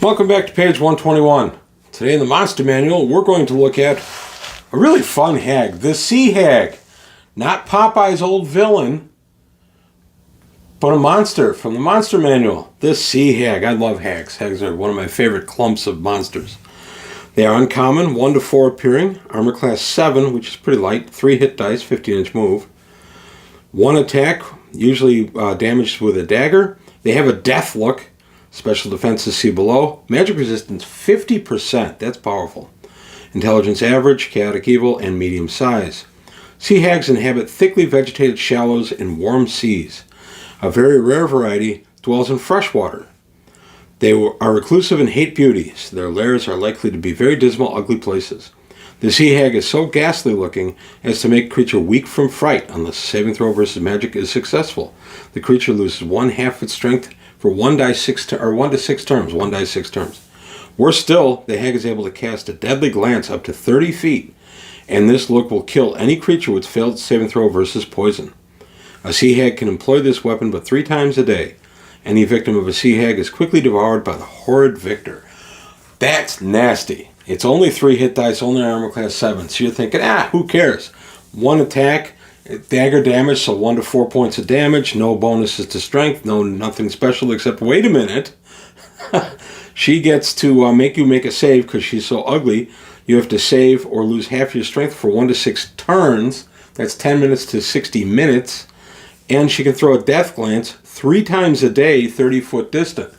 Welcome back to page 121. Today in the Monster Manual, we're going to look at a really fun hag, the Sea Hag. Not Popeye's old villain, but a monster from the Monster Manual. This Sea Hag. I love hags. Hags are one of my favorite clumps of monsters. They are uncommon, 1 to 4 appearing, armor class 7, which is pretty light, 3 hit dice, 15-inch move. 1 attack, usually damaged with a dagger. They have a death look. Special defenses see below. Magic resistance 50%. That's powerful. Intelligence average, chaotic evil, and medium size. Sea hags inhabit thickly vegetated shallows in warm seas. A very rare variety dwells in freshwater. They are reclusive and hate beauty, so their lairs are likely to be very dismal, ugly places. The sea hag is so ghastly looking as to make a creature weak from fright unless a saving throw versus magic is successful. The creature loses 1/2 its strength for 1 to 6 turns. Worse still, the hag is able to cast a deadly glance up to 30 feet, and this look will kill any creature with failed saving throw versus poison. A sea hag can employ this weapon but 3 times a day. Any victim of a sea hag is quickly devoured by the horrid victor. That's nasty. It's only 3 hit dice, only armor class 7, so you're thinking, who cares? 1 attack, dagger damage, so 1 to 4 points of damage, no bonuses to strength, nothing special except, wait a minute, she gets to make you make a save because she's so ugly. You have to save or lose half your strength for 1 to 6 turns. That's 10 minutes to 60 minutes. And she can throw a death glance 3 times a day, 30-foot distant.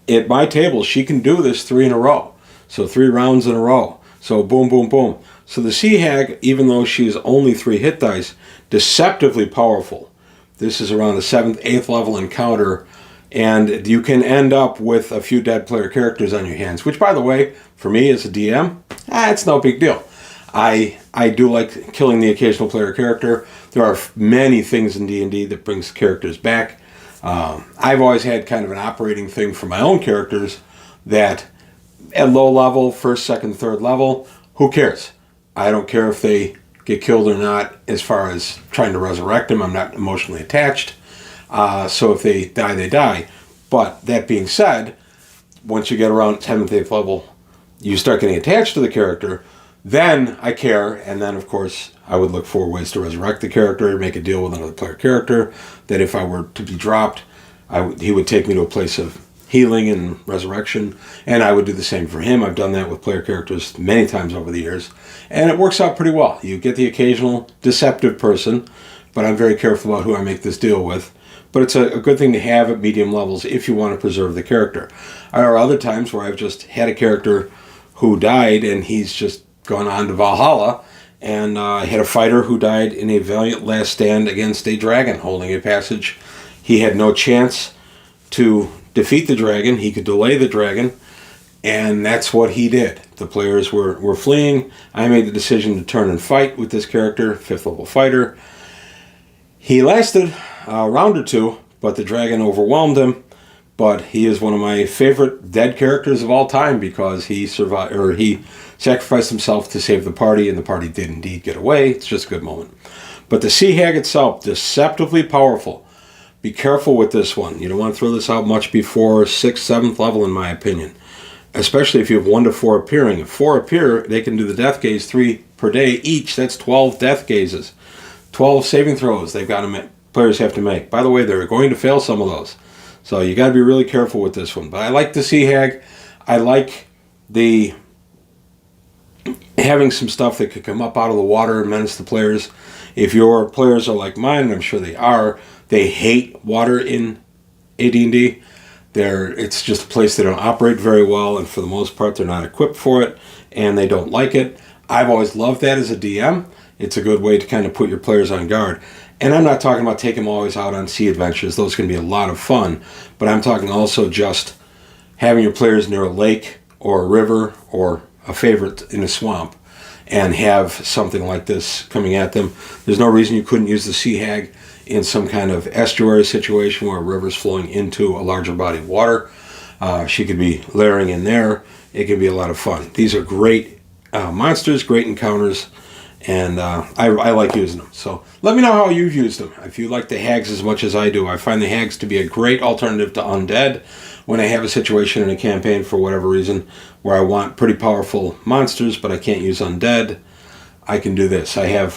At my table, she can do this 3 in a row. So 3 rounds in a row. So boom, boom, boom. So the Sea Hag, even though she's only 3 hit dice, deceptively powerful. This is around a 7th, 8th level encounter, and you can end up with a few dead player characters on your hands, which, by the way, for me as a DM, it's no big deal. I do like killing the occasional player character. There are many things in D&D that brings characters back. I've always had kind of an operating thing for my own characters that at low level, 1st, 2nd, 3rd level, who cares? I don't care if they get killed or not as far as trying to resurrect them. I'm not emotionally attached. So if they die, they die. But that being said, once you get around 7th, 8th level, you start getting attached to the character, then I care. And then, of course, I would look for ways to resurrect the character, make a deal with another player character, that if I were to be dropped, he would take me to a place of healing and resurrection, and I would do the same for him. I've done that with player characters many times over the years, and it works out pretty well. You get the occasional deceptive person, but I'm very careful about who I make this deal with. But it's a good thing to have at medium levels if you want to preserve the character. There are other times where I've just had a character who died, and he's just gone on to Valhalla, and I had a fighter who died in a valiant last stand against a dragon holding a passage. He had no chance to defeat the dragon. He could delay the dragon, and that's what he did. The players were fleeing. I made the decision to turn and fight with this character, 5th level fighter. He lasted a round or 2, but the dragon overwhelmed him. But he is one of my favorite dead characters of all time because he survived, or he sacrificed himself to save the party, and the party did indeed get away. It's just a good moment. But the Sea Hag itself, deceptively powerful. Be careful with this one. You don't want to throw this out much before 6th, 7th level, in my opinion. Especially if you have 1 to 4 appearing. If 4 appear, they can do the death gaze 3 per day each. That's 12 death gazes. 12 saving throws players have to make. By the way, they're going to fail some of those. So you got to be really careful with this one. But I like the Sea Hag. I like having some stuff that could come up out of the water and menace the players. If your players are like mine, and I'm sure they are, they hate water in AD&D. It's just a place they don't operate very well, and for the most part, they're not equipped for it, and they don't like it. I've always loved that as a DM. It's a good way to kind of put your players on guard. And I'm not talking about taking them always out on sea adventures. Those can be a lot of fun. But I'm talking also just having your players near a lake or a river or a favorite in a swamp and have something like this coming at them. There's no reason you couldn't use the Sea Hag in some kind of estuary situation where a river's flowing into a larger body of water. She could be layering in there. It can be a lot of fun. These are great monsters, great encounters, and I like using them. So let me know how you've used them. If you like the hags as much as I do, I find the hags to be a great alternative to undead. when I have a situation in a campaign for whatever reason where I want pretty powerful monsters, but I can't use undead, I can do this. I have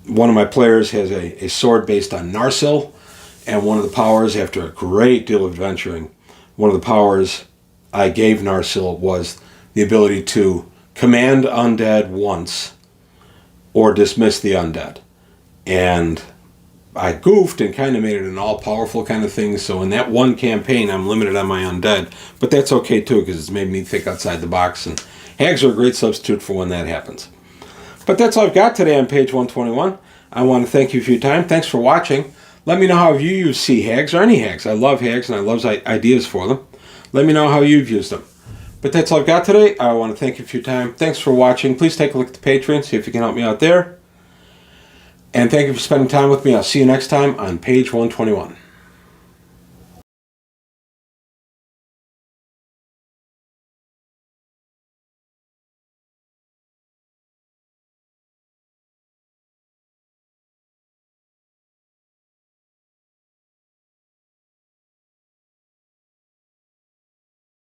one of my players has a sword based on Narsil, and one of the powers, after a great deal of adventuring, one of the powers I gave Narsil was the ability to command undead once or dismiss the undead. And I goofed and kind of made it an all-powerful kind of thing, so in that one campaign I'm limited on my undead, but that's okay too because it's made me think outside the box, and hags are a great substitute for when that happens. But that's all I've got today on page 121. I want to thank you for your time. Thanks for watching. Let me know how you use sea hags or any hags. I love hags and I love ideas for them. Let me know how you've used them. But that's all I've got today. I want to thank you for your time. Thanks for watching. Please take a look at the Patreon, see if you can help me out there. And thank you for spending time with me. I'll see you next time on page 121.